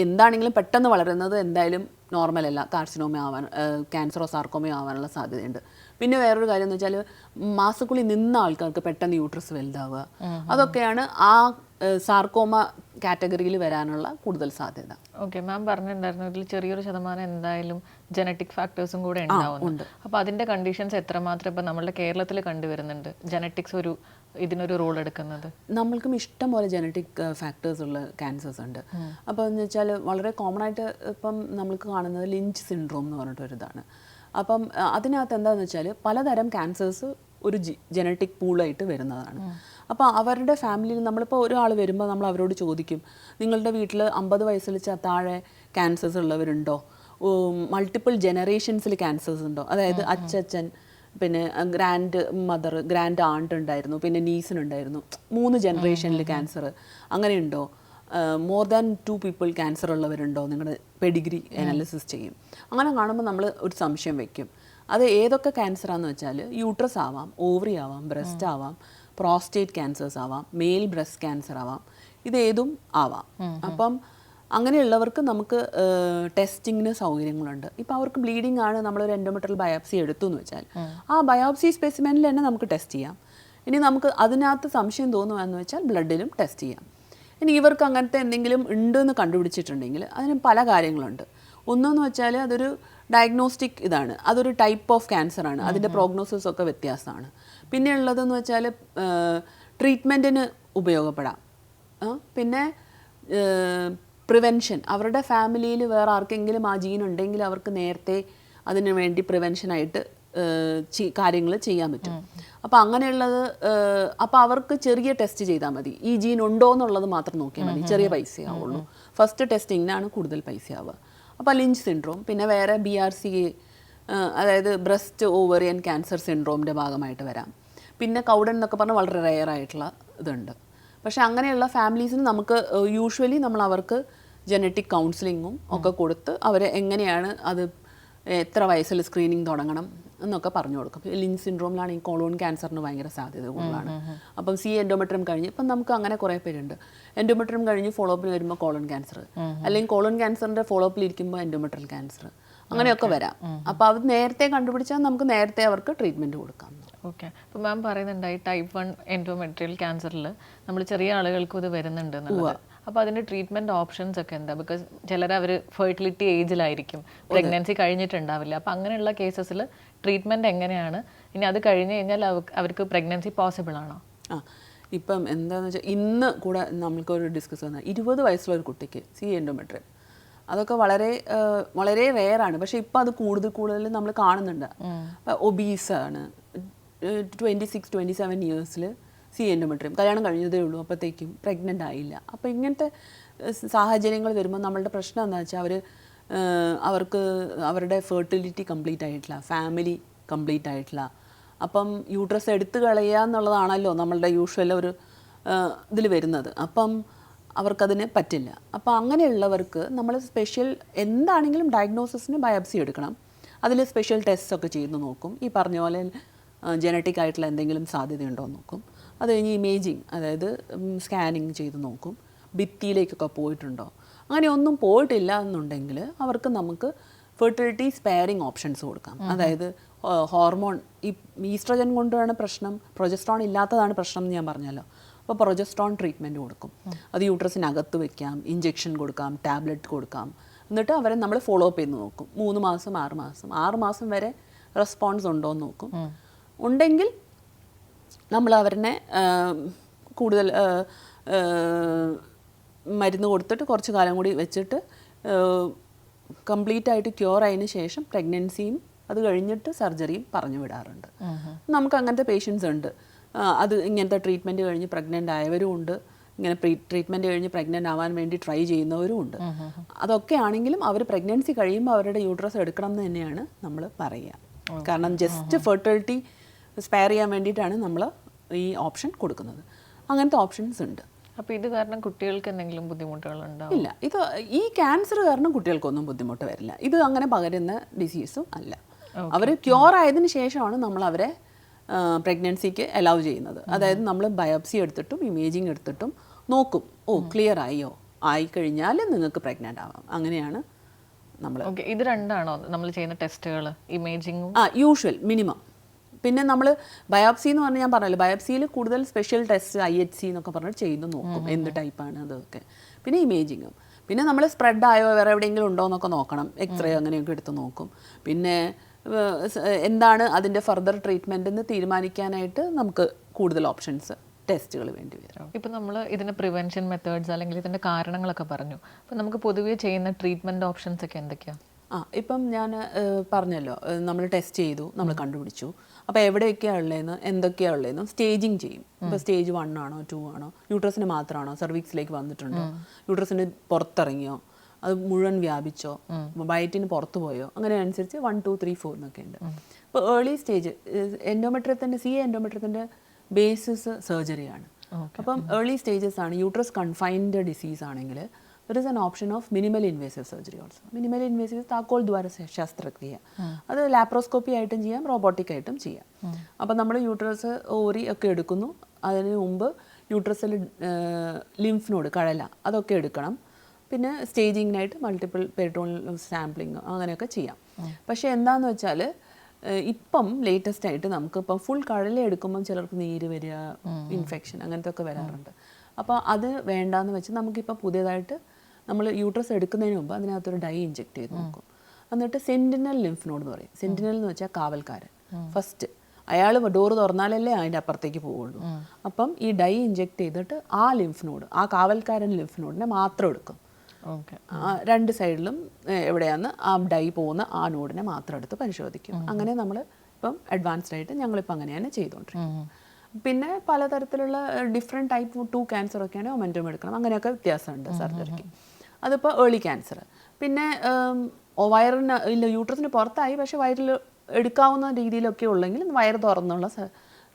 [SPEAKER 2] എന്താണെങ്കിലും പെട്ടെന്ന് വളരുന്നത് എന്തായാലും നോർമലല്ല, കാർസിനോമ ആവാൻ, ക്യാൻസറോ സാർക്കോമയോ ആവാനുള്ള സാധ്യതയുണ്ട്. പിന്നെ വേറൊരു കാര്യം എന്ന് വെച്ചാൽ മാസക്കുളി നിന്ന ആൾക്കാർക്ക് പെട്ടെന്ന് യൂട്രസ് വലുതാവുക, അതൊക്കെയാണ് ആ സാർക്കോമ കാറ്റഗറിയിൽ വരാനുള്ള കൂടുതൽ സാധ്യത.
[SPEAKER 1] ഓക്കെ, മാം പറഞ്ഞിട്ടുണ്ടായിരുന്നു ഇതിൽ ചെറിയൊരു ശതമാനം എന്തായാലും ജനറ്റിക് ഫാക്ടേഴ്സും കൂടെ ഉണ്ടാവുന്നുണ്ട്. അപ്പോൾ അതിന്റെ കണ്ടീഷൻസ് എത്രമാത്രം ഇപ്പം നമ്മുടെ കേരളത്തിൽ കണ്ടുവരുന്നുണ്ട്, ജനറ്റിക്സ് ഇതിനൊരു റോൾ എടുക്കുന്നത്?
[SPEAKER 2] നമ്മൾക്കും ഇഷ്ടം പോലെ ജനറ്റിക് ഫാക്ടേഴ്സ് ഉള്ള ക്യാൻസേഴ്സ് ഉണ്ട്. അപ്പോൾ എന്ന് വെച്ചാൽ വളരെ കോമൺ ആയിട്ട് ഇപ്പം നമ്മൾക്ക് കാണുന്നത് ലിഞ്ച് സിൻഡ്രോം എന്ന് പറഞ്ഞിട്ടൊരിതാണ്. അപ്പം അതിനകത്ത് എന്താണെന്ന് വെച്ചാൽ പലതരം ക്യാൻസേഴ്സ് ഒരു ജനറ്റിക് പൂളായിട്ട് വരുന്നതാണ്. അപ്പോൾ അവരുടെ ഫാമിലിയിൽ നമ്മളിപ്പോൾ ഒരാൾ വരുമ്പോൾ നമ്മൾ അവരോട് ചോദിക്കും, നിങ്ങളുടെ വീട്ടിൽ 50 വയസ്സിൽ താഴെ ക്യാൻസേഴ്സ് ഉള്ളവരുണ്ടോ, മൾട്ടിപ്പിൾ ജനറേഷൻസിൽ ക്യാൻസേഴ്സ് ഉണ്ടോ, അതായത് അച്ചച്ചൻ, പിന്നെ ഗ്രാൻഡ് മദർ, ഗ്രാൻഡ് ആണ്ട് ഉണ്ടായിരുന്നു, പിന്നെ നീസിനുണ്ടായിരുന്നു, 3 ജനറേഷനിൽ ക്യാൻസർ അങ്ങനെയുണ്ടോ, മോർ ദാൻ 2 പീപ്പിൾ ക്യാൻസർ ഉള്ളവരുണ്ടോ, നിങ്ങളുടെ പെഡിഗ്രി അനാലിസിസ് ചെയ്യും. അങ്ങനെ കാണുമ്പോൾ നമ്മൾ ഒരു സംശയം വയ്ക്കും. അത് ഏതൊക്കെ ക്യാൻസറാന്ന് വെച്ചാൽ യൂട്രസ് ആവാം, ഓവറി ആവാം, ബ്രസ്റ്റ് ആവാം, പ്രോസ്റ്റേറ്റ് ക്യാൻസേഴ്സ് ആവാം, മെയിൽ ബ്രസ്റ്റ് ക്യാൻസർ ആവാം, ഇതേതും ആവാം. അപ്പം അങ്ങനെയുള്ളവർക്ക് നമുക്ക് ടെസ്റ്റിങ്ങിന് സൗകര്യങ്ങളുണ്ട്. ഇപ്പോൾ അവർക്ക് ബ്ലീഡിംഗ് ആണ്, നമ്മളൊരു എൻഡോമെട്രിയൽ ബയോപ്സി എടുത്തു എന്ന് വെച്ചാൽ ആ ബയോപ്സി സ്പെസിമെനിൽ തന്നെ നമുക്ക് ടെസ്റ്റ് ചെയ്യാം. ഇനി നമുക്ക് അതിനകത്ത് സംശയം തോന്നുകയെന്ന് വെച്ചാൽ ബ്ലഡിലും ടെസ്റ്റ് ചെയ്യാം. ഇനി ഇവർക്ക് അങ്ങനത്തെ എന്തെങ്കിലും ഉണ്ടെന്ന് കണ്ടുപിടിച്ചിട്ടുണ്ടെങ്കിൽ അതിന് പല കാര്യങ്ങളുണ്ട്. ഒന്നെന്ന് വെച്ചാൽ അതൊരു ഡയഗ്നോസ്റ്റിക് ഇതാണ്, അതൊരു ടൈപ്പ് ഓഫ് ക്യാൻസറാണ്, അതിൻ്റെ പ്രോഗ്നോസിസ് ഒക്കെ വ്യത്യാസമാണ്. പിന്നെ ഉള്ളതെന്ന് വെച്ചാൽ ട്രീറ്റ്മെൻറ്റിന് ഉപയോഗപ്പെടാം. പിന്നെ പ്രിവെൻഷൻ, അവരുടെ ഫാമിലിയിൽ വേറെ ആർക്കെങ്കിലും ആ ജീൻ ഉണ്ടെങ്കിൽ അവർക്ക് നേരത്തെ അതിന് വേണ്ടി പ്രിവെൻഷനായിട്ട് കാര്യങ്ങൾ ചെയ്യാൻ പറ്റും. അപ്പോൾ അങ്ങനെയുള്ളത്, അപ്പോൾ അവർക്ക് ചെറിയ ടെസ്റ്റ് ചെയ്താൽ മതി, ഈ ജീൻ ഉണ്ടോ എന്നുള്ളത് മാത്രം നോക്കിയാൽ മതി, ചെറിയ പൈസയാവുള്ളൂ. ഫസ്റ്റ് ടെസ്റ്റിങ്ങിനാണ് കൂടുതൽ പൈസയാവുക. അപ്പോൾ ലിഞ്ച് സിൻഡ്രോം, പിന്നെ വേറെ BRCA, അതായത് ബ്രസ്റ്റ് ഓവറിയൻ ക്യാൻസർ സിൻഡ്രോമിൻ്റെ ഭാഗമായിട്ട് വരാം. പിന്നെ കൗഡൻ എന്നൊക്കെ പറഞ്ഞാൽ വളരെ റെയർ ആയിട്ടുള്ള ഇതുണ്ട്. പക്ഷേ അങ്ങനെയുള്ള ഫാമിലീസിന് നമുക്ക് യൂഷ്വലി നമ്മൾ അവർക്ക് ജനറ്റിക് കൗൺസിലിങ്ങും ഒക്കെ കൊടുത്ത് അവരെ എങ്ങനെയാണ് അത് എത്ര വയസ്സിൽ സ്ക്രീനിങ് തുടങ്ങണം എന്നൊക്കെ പറഞ്ഞു കൊടുക്കും. ലിഞ്ച് സിൻഡ്രോമിലാണ് ഈ കോളോൺ ക്യാൻസറിന് ഭയങ്കര സാധ്യത കൂടുതലാണ്. അപ്പം എൻഡോമെട്രിയം കഴിഞ്ഞ് ഇപ്പം നമുക്ക് അങ്ങനെ കുറേ പേരുണ്ട്, എൻഡോമെട്രിയം കഴിഞ്ഞ് ഫോളോ അപ്പിന് വരുമ്പോൾ കോളോൺ ക്യാൻസർ, അല്ലെങ്കിൽ കോളോൺ ക്യാൻസറിൻ്റെ ഫോളോ അപ്പിലിരിക്കുമ്പോൾ എൻഡോമെട്രിയൽ ക്യാൻസർ, അങ്ങനെയൊക്കെ വരാം. അപ്പോൾ അത് നേരത്തെ കണ്ടുപിടിച്ചാൽ നമുക്ക് നേരത്തെ അവർക്ക് ട്രീറ്റ്മെൻറ്റ് കൊടുക്കാം.
[SPEAKER 1] ഓക്കെ, അപ്പോൾ മാം പറയുന്നുണ്ടായി ടൈപ്പ് 1 എൻഡോമെട്രിയൽ ക്യാൻസറിൽ നമ്മൾ ചെറിയ ആളുകൾക്കും ഇത് വരുന്നുണ്ട് എന്നുള്ളത്. അപ്പോൾ അതിൻ്റെ ട്രീറ്റ്മെൻറ്റ് ഓപ്ഷൻസ് ഒക്കെ എന്താ? ബിക്കോസ് ചിലർ അവർ ഫെർട്ടിലിറ്റി ഏജിലായിരിക്കും, പ്രഗ്നൻസി കഴിഞ്ഞിട്ടുണ്ടാവില്ല. അപ്പോൾ അങ്ങനെയുള്ള കേസസിൽ ട്രീറ്റ്മെൻറ്റ് എങ്ങനെയാണ്? ഇനി അത് കഴിഞ്ഞ് കഴിഞ്ഞാൽ അവർക്ക് പ്രഗ്നൻസി പോസിബിൾ ആണോ?
[SPEAKER 2] ഇപ്പം എന്താണെന്ന് വെച്ചാൽ ഇന്ന് കൂടെ നമ്മൾക്കൊരു ഡിസ്കസ് വന്നാൽ 20 വയസ്സുള്ള ഒരു കുട്ടിക്ക് എൻഡോമെട്രിയം, അതൊക്കെ വളരെ വളരെ റെയറാണ്. പക്ഷേ ഇപ്പോൾ അത് കൂടുതൽ നമ്മൾ കാണുന്നുണ്ട്. ഒബീസാണ്, 26-27 ഇയേഴ്സിൽ എൻഡോമെട്രിയം, കല്യാണം കഴിഞ്ഞതേ ഉള്ളൂ, അപ്പോഴത്തേക്കും പ്രഗ്നൻ്റ് ആയില്ല. അപ്പോൾ ഇങ്ങനത്തെ സാഹചര്യങ്ങൾ വരുമ്പോൾ നമ്മളുടെ പ്രശ്നം എന്താണെന്ന് വെച്ചാൽ അവർക്ക് അവരുടെ ഫെർട്ടിലിറ്റി കംപ്ലീറ്റ് ആയിട്ടില്ല, ഫാമിലി കംപ്ലീറ്റ് ആയിട്ടില്ല. അപ്പം യൂട്രസ് എടുത്തു കളയുക എന്നുള്ളതാണല്ലോ നമ്മളുടെ യൂഷ്വൽ ഒരു ഇതിൽ വരുന്നത്. അപ്പം അവർക്കതിന് പറ്റില്ല. അപ്പോൾ അങ്ങനെയുള്ളവർക്ക് നമ്മൾ സ്പെഷ്യൽ എന്താണെങ്കിലും ഡയഗ്നോസിസിന് ബയോപ്സി എടുക്കണം. അതിൽ സ്പെഷ്യൽ ടെസ്റ്റ് ഒക്കെ ചെയ്ത് നോക്കും. ഈ പറഞ്ഞ പോലെ ജനറ്റിക് ആയിട്ടുള്ള എന്തെങ്കിലും സാധ്യതയുണ്ടോ എന്ന് നോക്കും. അത് കഴിഞ്ഞ് ഇമേജിങ്, അതായത് സ്കാനിങ് ചെയ്ത് നോക്കും, ഭിത്തിയിലേക്കൊക്കെ പോയിട്ടുണ്ടോ. അങ്ങനെ ഒന്നും പോയിട്ടില്ല എന്നുണ്ടെങ്കിൽ അവർക്ക് നമുക്ക് ഫെർട്ടിലിറ്റി സ്പെയറിങ് ഓപ്ഷൻസ് കൊടുക്കാം. അതായത് ഹോർമോൺ, ഈ ഈസ്ട്രജൻ കൊണ്ടാണ് പ്രശ്നം, പ്രൊജസ്ട്രോൺ ഇല്ലാത്തതാണ് പ്രശ്നം എന്ന് ഞാൻ പറഞ്ഞല്ലോ. അപ്പോൾ പ്രൊജസ്ട്രോൺ ട്രീറ്റ്മെൻറ്റ് കൊടുക്കും. അത് യൂട്രസിനകത്ത് വെക്കാം, ഇഞ്ചെക്ഷൻ കൊടുക്കാം, ടാബ്ലറ്റ് കൊടുക്കാം. എന്നിട്ട് അവരെ നമ്മൾ ഫോളോ അപ്പ് ചെയ്ത് നോക്കും. 3 മാസം 6 മാസം വരെ റെസ്പോൺസ് ഉണ്ടോ എന്ന് നോക്കും. ഉണ്ടെങ്കിൽ നമ്മൾ അവരെ കൂടുതൽ മരുന്ന് കൊടുത്തിട്ട് കുറച്ച് കാലം കൂടി വെച്ചിട്ട് കംപ്ലീറ്റ് ആയിട്ട് ക്യൂർ ആയതിനു ശേഷം പ്രഗ്നൻസിയും അത് കഴിഞ്ഞിട്ട് സർജറിയും പറഞ്ഞു വിടാറുണ്ട്. നമുക്ക് അങ്ങനത്തെ പേഷ്യൻസ് ഉണ്ട്. അത് ഇങ്ങനത്തെ ട്രീറ്റ്മെൻറ്റ് കഴിഞ്ഞ് പ്രഗ്നൻ്റ് ആയവരും ഉണ്ട്, ഇങ്ങനെ ട്രീറ്റ്മെൻറ്റ് കഴിഞ്ഞ് പ്രഗ്നൻ്റ് ആവാൻ വേണ്ടി ട്രൈ ചെയ്യുന്നവരും ഉണ്ട്. അതൊക്കെ ആണെങ്കിലും അവർ പ്രഗ്നൻസി കഴിയുമ്പോൾ അവരുടെ യൂട്രസ് എടുക്കണം എന്ന് തന്നെയാണ് നമ്മൾ പറയുക. കാരണം ജസ്റ്റ് ഫെർട്ടിലിറ്റി സ്പെയർ ചെയ്യാൻ വേണ്ടിയിട്ടാണ് നമ്മൾ ഈ ഓപ്ഷൻ കൊടുക്കുന്നത്. അങ്ങനത്തെ ഓപ്ഷൻസ് ഉണ്ട്.
[SPEAKER 1] അപ്പോൾ ഇത് കാരണം കുട്ടികൾക്ക് എന്തെങ്കിലും ബുദ്ധിമുട്ടുകളുണ്ടാവും?
[SPEAKER 2] ഇല്ല, ഇത് ഈ ക്യാൻസർ കാരണം കുട്ടികൾക്കൊന്നും ബുദ്ധിമുട്ട് വരില്ല. ഇത് അങ്ങനെ പകരുന്ന ഡിസീസും അല്ല. അവർ ക്യൂർ ആയതിനു ശേഷമാണ് നമ്മൾ അവരെ പ്രഗ്നൻസിക്ക് അലൗ ചെയ്യുന്നത്. അതായത് നമ്മൾ ബയോപ്സി എടുത്തിട്ടും ഇമേജിങ് എടുത്തിട്ടും നോക്കും, ക്ലിയർ ആയിക്കഴിഞ്ഞാൽ നിങ്ങൾക്ക് പ്രഗ്നൻ്റ് ആവാം. അങ്ങനെയാണ് നമ്മൾ.
[SPEAKER 1] ഇത് രണ്ടാണോ നമ്മൾ ചെയ്യുന്ന ടെസ്റ്റുകൾ, ഇമേജിങ്ങും?
[SPEAKER 2] Usual minimum. പിന്നെ നമ്മൾ ബയോപ്സി എന്ന് പറഞ്ഞാൽ ഞാൻ പറഞ്ഞല്ലോ, ബയോപ്സിയിൽ കൂടുതൽ സ്പെഷ്യൽ ടെസ്റ്റ് IHC എന്നൊക്കെ പറഞ്ഞിട്ട് ചെയ്ത് നോക്കും, എന്ത് ടൈപ്പാണ് അതൊക്കെ. പിന്നെ ഇമേജിങ്ങും. പിന്നെ നമ്മൾ സ്പ്രെഡ് ആയോ വേറെ എവിടെയെങ്കിലും ഉണ്ടോ എന്നൊക്കെ നോക്കണം, എക്സ്റേ അങ്ങനെയൊക്കെ എടുത്ത് നോക്കും. പിന്നെ എന്താണ് അതിൻ്റെ ഫർദർ ട്രീറ്റ്മെൻറ്റ് എന്ന് തീരുമാനിക്കാനായിട്ട് നമുക്ക് കൂടുതൽ ഓപ്ഷൻസ്, ടെസ്റ്റുകൾ വേണ്ടി വരും.
[SPEAKER 1] ഇപ്പം നമ്മൾ ഇതിൻ്റെ പ്രിവെൻഷൻ മെത്തേഡ്സ് അല്ലെങ്കിൽ ഇതിൻ്റെ കാരണങ്ങളൊക്കെ പറഞ്ഞു. അപ്പം നമുക്ക് പൊതുവേ ചെയ്യുന്ന ട്രീറ്റ്മെൻറ്റ് ഓപ്ഷൻസ് ഒക്കെ എന്തൊക്കെയാണ്?
[SPEAKER 2] ഇപ്പം ഞാൻ പറഞ്ഞല്ലോ, നമ്മൾ ടെസ്റ്റ് ചെയ്തു, നമ്മൾ കണ്ടുപിടിച്ചു. അപ്പോൾ എവിടെയൊക്കെയാണ് ഉള്ളതെന്ന്, എന്തൊക്കെയാണ് ഉള്ളതെന്നും സ്റ്റേജിങ് ചെയ്യും. ഇപ്പോൾ സ്റ്റേജ് 1 ആണോ 2 ആണോ, യൂട്രസിന് മാത്രമാണോ, സർവീക്സിലേക്ക് വന്നിട്ടുണ്ടോ, യൂട്രസിന് പുറത്തിറങ്ങിയോ, അത് മുഴുവൻ വ്യാപിച്ചോ, വയറ്റിന് പുറത്തു പോയോ, അങ്ങനെ അനുസരിച്ച് 1, 2, 3, 4 എന്നൊക്കെ ഉണ്ട്. ഇപ്പോൾ ഏർലി സ്റ്റേജ് എൻഡോമെട്രിയത്തിൻ്റെ എൻഡോമെട്രിയത്തിൻ്റെ ബേസിസ് സർജറിയാണ്. അപ്പം ഏർലി സ്റ്റേജസ് ആണ്. യൂട്രസ് കൺഫൈൻഡ് ഡിസീസ് ആണെങ്കിൽ there is an option of minimal invasive surgery also. Minimal invasive താക്കോൽ ദ്വാര ശസ്ത്രക്രിയ. അത് ലാപ്രോസ്കോപ്പി ആയിട്ടും ചെയ്യാം, റോബോട്ടിക് ആയിട്ടും ചെയ്യാം. അപ്പോൾ നമ്മൾ യൂട്രസ്, ഓവറി ഒക്കെ എടുക്കുന്നു. അതിന് മുമ്പ് യൂട്രസിൽ ലിംഫ് നോഡ്, കഴല, അതൊക്കെ എടുക്കണം. പിന്നെ സ്റ്റേജിങ്ങിനായിട്ട് മൾട്ടിപ്പിൾ പെരിറ്റോണിയൽ സാമ്പിളിങ് അങ്ങനെയൊക്കെ ചെയ്യാം. പക്ഷേ എന്താണെന്ന് വെച്ചാൽ ഇപ്പം ലേറ്റസ്റ്റ് ആയിട്ട് നമുക്കിപ്പം ഫുൾ കഴല എടുക്കുമ്പം ചിലർക്ക് നീര് വരിക, ഇൻഫെക്ഷൻ അങ്ങനത്തെ ഒക്കെ വരാറുണ്ട്. അപ്പോൾ അത് വേണ്ടാന്ന് വെച്ച് നമുക്കിപ്പോൾ പുതിയതായിട്ട് നമ്മൾ യൂട്രസ് എടുക്കുന്നതിന് മുമ്പ് അതിനകത്തൊരു ഡൈ ഇഞ്ചെക്ട് ചെയ്ത് നോക്കും. എന്നിട്ട് സെൻറ്റിനൽ ലിംഫ് നോഡ് എന്ന് പറയും. സെൻറ്റിനൽ എന്ന് വെച്ചാൽ കാവൽക്കാരൻ. ഫസ്റ്റ് അയാൾ ഡോറ് തുറന്നാലല്ലേ അതിൻ്റെ അപ്പുറത്തേക്ക് പോവുള്ളൂ. അപ്പം ഈ ഡൈ ഇഞ്ചെക്ട് ചെയ്തിട്ട് ആ ലിംഫ് നോഡ്, ആ കാവൽക്കാരൻ ലിംഫ് നോഡിനെ മാത്രം എടുക്കും. രണ്ട് സൈഡിലും എവിടെയാന്ന് ആ ഡൈ പോകുന്ന ആ നോഡിനെ മാത്രം എടുത്ത് പരിശോധിക്കും. അങ്ങനെ നമ്മൾ ഇപ്പം അഡ്വാൻസ്ഡ് ആയിട്ട് ഞങ്ങളിപ്പോൾ അങ്ങനെയാണ് ചെയ്തുകൊണ്ടിരിക്കുന്നത്. പിന്നെ പലതരത്തിലുള്ള ഡിഫറെൻറ്റ് ടൈപ്പ് 2 ക്യാൻസർ ഒക്കെയാണ് ഒമെൻറ്റം എടുക്കണം, അങ്ങനെയൊക്കെ വ്യത്യാസമുണ്ട് സർജറിക്ക്. അതിപ്പോൾ ഏർലി ക്യാൻസർ. പിന്നെ വയറിന് ഇല്ല, യൂട്രസിന് പുറത്തായി പക്ഷേ വയറിൽ എടുക്കാവുന്ന രീതിയിലൊക്കെ ഉള്ളെങ്കിൽ വയറ് തുറന്നുള്ള